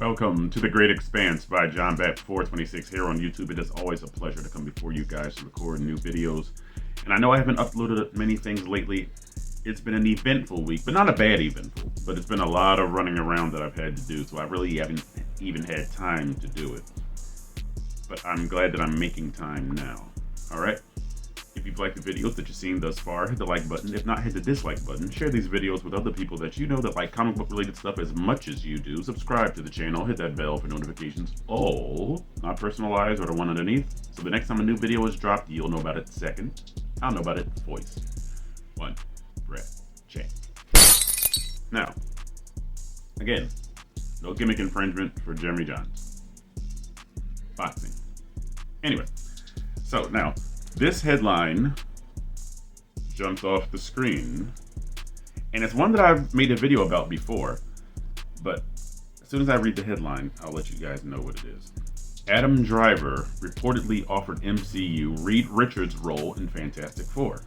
Welcome to The Great Expanse by John Bat 426 here on YouTube. It is always a pleasure to come before you guys to record new videos. And I know I haven't uploaded many things lately. It's been an eventful week, but not a bad eventful. But it's been a lot of running around that I've had to do, so I really haven't even had time to do it. But I'm glad that I'm making time now. Alright? If you've liked the videos that you've seen thus far, hit the like button. If not, hit the dislike button. Share these videos with other people that you know that like comic book related stuff as much as you do. Subscribe to the channel. Hit that bell for notifications. All not personalized or the one underneath. So the next time a new video is dropped, you'll know about it second. I'll know about it voice. One breath check. Now, again, no gimmick infringement for Jeremy Johns. Boxing. Anyway, so now, this headline jumps off the screen, and it's one that I've made a video about before, but as soon as I read the headline, I'll let you guys know what it is. Adam Driver reportedly offered MCU Reed Richards' role in Fantastic Four.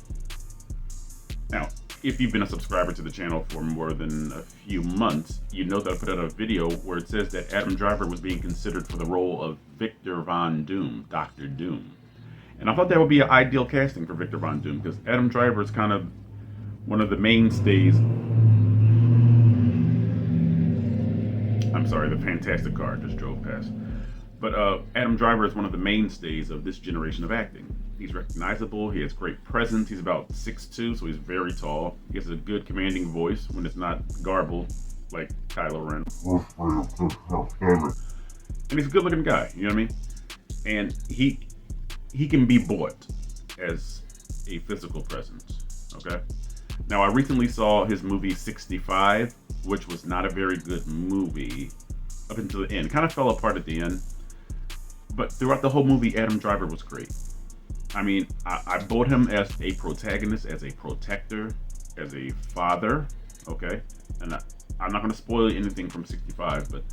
Now, if you've been a subscriber to the channel for more than a few months, you know that I put out a video where it says that Adam Driver was being considered for the role of Victor Von Doom, Dr. Doom. And I thought that would be an ideal casting for Victor Von Doom, because Adam Driver is kind of one of the mainstays. I'm sorry, the fantastic car just drove past. But Adam Driver is one of the mainstays of this generation of acting. He's recognizable, he has great presence, he's about 6'2", so he's very tall. He has a good commanding voice when it's not garbled like Kylo Ren. And he's a good looking guy, you know what I mean? And he can be bought as a physical presence, okay? Now, I recently saw his movie 65, which was not a very good movie up until the end. It kind of fell apart at the end. But throughout the whole movie, Adam Driver was great. I mean, I bought him as a protagonist, as a protector, as a father, okay? And I'm not going to spoil anything from 65, but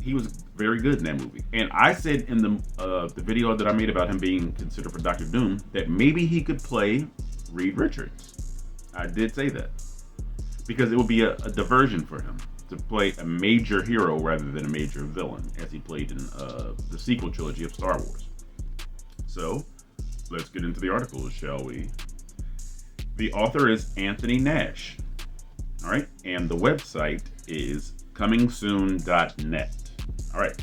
he was very good in that movie. And I said in the video that I made about him being considered for Dr. Doom that maybe he could play Reed Richards. I did say that. Because it would be a diversion for him to play a major hero rather than a major villain, as he played in the sequel trilogy of Star Wars. So, let's get into the article, shall we? The author is Anthony Nash. Alright, and the website is comingsoon.net. Alright,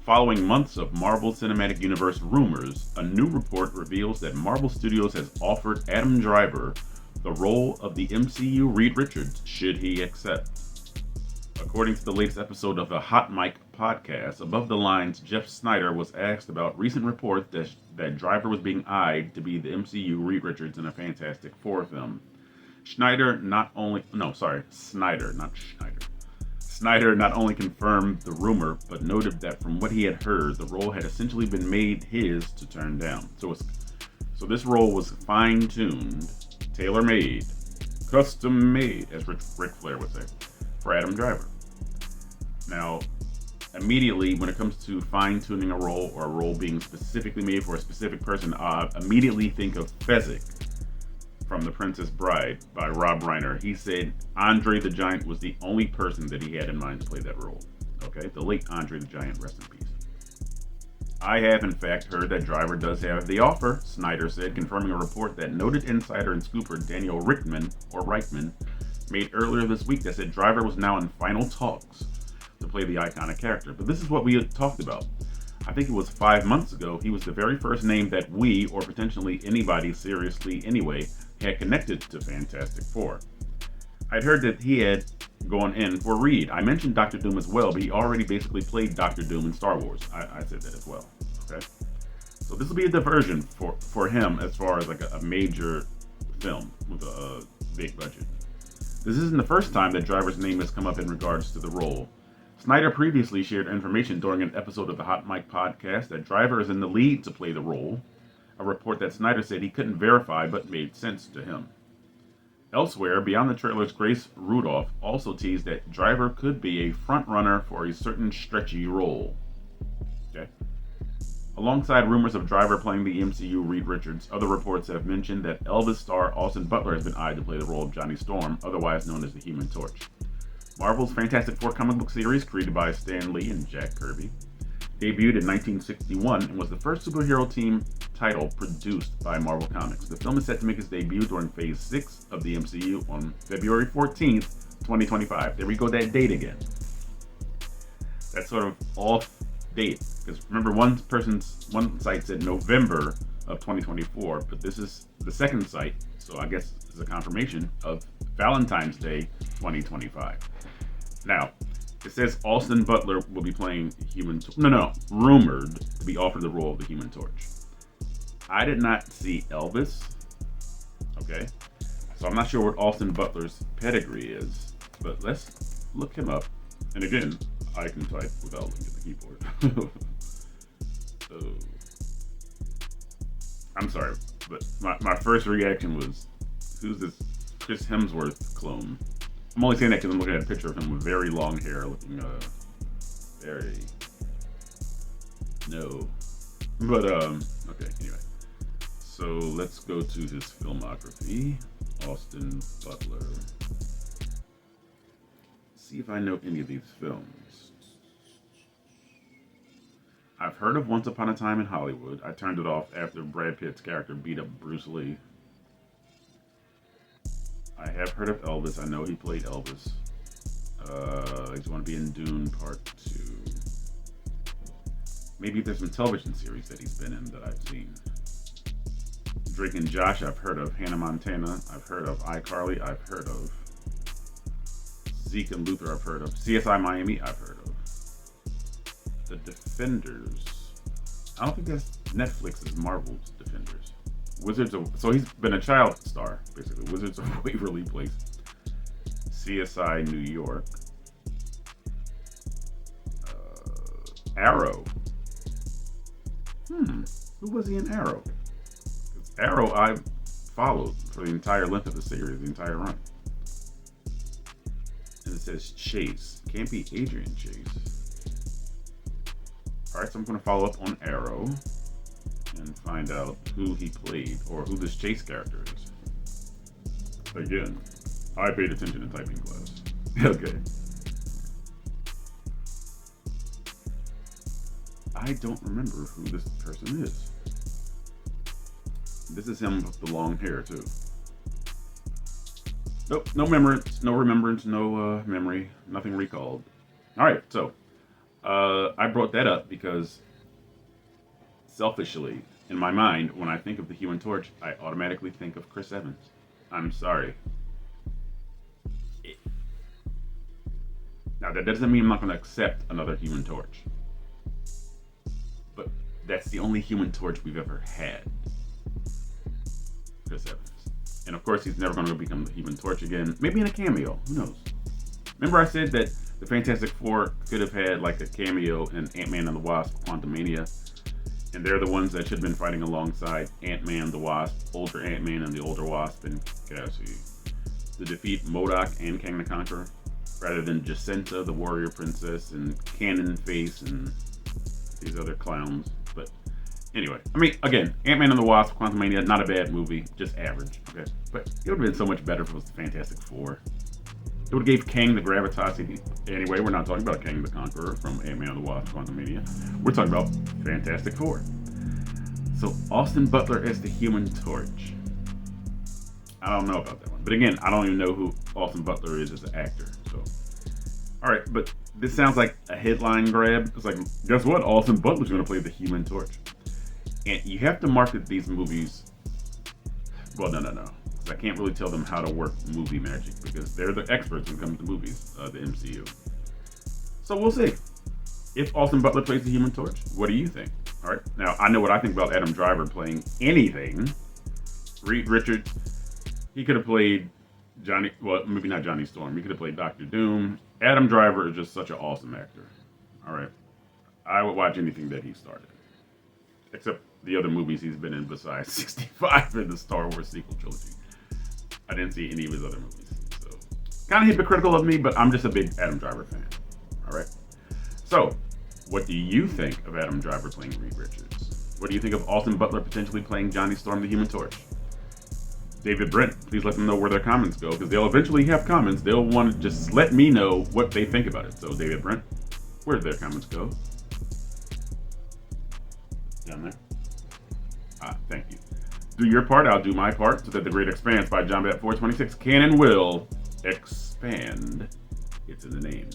following months of Marvel Cinematic Universe rumors, a new report reveals that Marvel Studios has offered Adam Driver the role of the MCU Reed Richards should he accept. According to the latest episode of the Hot Mic podcast, Above the Lines, Jeff Sneider was asked about recent reports that Driver was being eyed to be the MCU Reed Richards in a Fantastic Four film. Snyder not only confirmed the rumor, but noted that from what he had heard, the role had essentially been made his to turn down. So this role was fine-tuned, tailor-made, custom-made, as Ric Flair would say, for Adam Driver. Now, immediately, when it comes to fine-tuning a role or a role being specifically made for a specific person, I immediately think of Fezzik from The Princess Bride by Rob Reiner. He said Andre the Giant was the only person that he had in mind to play that role. Okay, the late Andre the Giant, rest in peace. I have, in fact, heard that Driver does have the offer, Snyder said, confirming a report that noted insider and scooper Daniel Reichman made earlier this week that said Driver was now in final talks to play the iconic character. But this is what we had talked about. I think it was 5 months ago. He was the very first name that we, or potentially anybody seriously anyway, had connected to Fantastic Four. I'd heard that he had gone in for Reed. I mentioned Dr. Doom as well, but he already basically played Dr. Doom in Star Wars. I said that as well. Okay, so this will be a diversion for him as far as like a major film with a big budget. This isn't the first time that Driver's name has come up in regards to the role. Snyder previously shared information during an episode of the Hot Mic podcast that Driver is in the lead to play the role, a report that Snyder said he couldn't verify but made sense to him. Elsewhere, beyond the trailers, Grace Rudolph also teased that Driver could be a frontrunner for a certain stretchy role. Okay. Alongside rumors of Driver playing the MCU Reed Richards, other reports have mentioned that Elvis star Austin Butler has been eyed to play the role of Johnny Storm, otherwise known as the Human Torch. Marvel's Fantastic Four comic book series, created by Stan Lee and Jack Kirby, debuted in 1961 and was the first superhero team title produced by Marvel Comics. The film is set to make its debut during Phase 6 of the MCU on February 14th, 2025. There we go, that date again. That's sort of off date, because remember, one site said November of 2024, but this is the second site, so I guess it's a confirmation of Valentine's Day 2025. Now, it says Austin Butler will be playing rumored to be offered the role of the Human Torch. I did not see Elvis, okay? So I'm not sure what Austin Butler's pedigree is, but let's look him up. And again, I can type without looking at the keyboard. So, I'm sorry, but my first reaction was, who's this Chris Hemsworth clone? I'm only saying that because I'm looking at a picture of him with very long hair, looking very no. But okay. Anyway, so let's go to his filmography. Austin Butler. See if I know any of these films. I've heard of Once Upon a Time in Hollywood. I turned it off after Brad Pitt's character beat up Bruce Lee. I have heard of Elvis. I know he played Elvis. I just want to be in Dune Part 2. Maybe there's some television series that he's been in that I've seen. Drake and Josh, I've heard of. Hannah Montana, I've heard of. iCarly, I've heard of. Zeke and Luther, I've heard of. CSI Miami, I've heard of. The Defenders. I don't think that's Netflix's Marvel's Defenders. So he's been a child star, basically. Wizards of Waverly Place. CSI New York. Arrow. Who was he in Arrow? Arrow I followed for the entire length of the series, the entire run. And it says Chase. Can't be Adrian Chase. Alright, so I'm going to follow up on Arrow and find out who he played, or who this Chase character is. Again, I paid attention in typing class. Okay. I don't remember who this person is. This is him with the long hair, too. Nope, no remembrance, no memory, nothing recalled. Alright, so, I brought that up because selfishly, in my mind, when I think of the Human Torch, I automatically think of Chris Evans. I'm sorry. Now, that doesn't mean I'm not going to accept another Human Torch. But that's the only Human Torch we've ever had. Chris Evans. And of course, he's never going to become the Human Torch again. Maybe in a cameo. Who knows? Remember I said that the Fantastic Four could have had like a cameo in Ant-Man and the Wasp, Quantumania. And they're the ones that should have been fighting alongside Ant-Man, the Wasp, older Ant-Man and the older Wasp, and Cassie, to defeat MODOK and Kang the Conqueror, rather than Jacinta, the warrior princess, and Cannon Face, and these other clowns. But anyway, I mean, again, Ant-Man and the Wasp, Quantumania, not a bad movie, just average, okay? But it would have been so much better if it was the Fantastic Four. It would have gave Kang the gravitas. Anyway, we're not talking about Kang the Conqueror from Ant-Man and the Wasp, Quantumania. We're talking about Fantastic Four. So Austin Butler as the Human Torch. I don't know about that one. But again, I don't even know who Austin Butler is as an actor. So, all right, but this sounds like a headline grab. It's like, guess what? Austin Butler's going to play the Human Torch. And you have to market these movies. Well, no. Because I can't really tell them how to work movie magic because they're the experts when it comes to movies, the MCU. So we'll see. If Austin Butler plays the Human Torch, what do you think? All right. Now, I know what I think about Adam Driver playing anything. Reed Richards, he could have played maybe not Johnny Storm. He could have played Doctor Doom. Adam Driver is just such an awesome actor. All right. I would watch anything that he started. Except the other movies he's been in besides 65 in the Star Wars sequel trilogy. I didn't see any of his other movies. So, kind of hypocritical of me, but I'm just a big Adam Driver fan. All right. So, what do you think of Adam Driver playing Reed Richards? What do you think of Austin Butler potentially playing Johnny Storm, the Human Torch? David Brent, please let them know where their comments go, because they'll eventually have comments. They'll want to just let me know what they think about it. So David Brent, where did their comments go? Down there. Thank you. Do your part, I'll do my part, so that the Great Expanse by John Bat 426 can and will expand. It's in the name.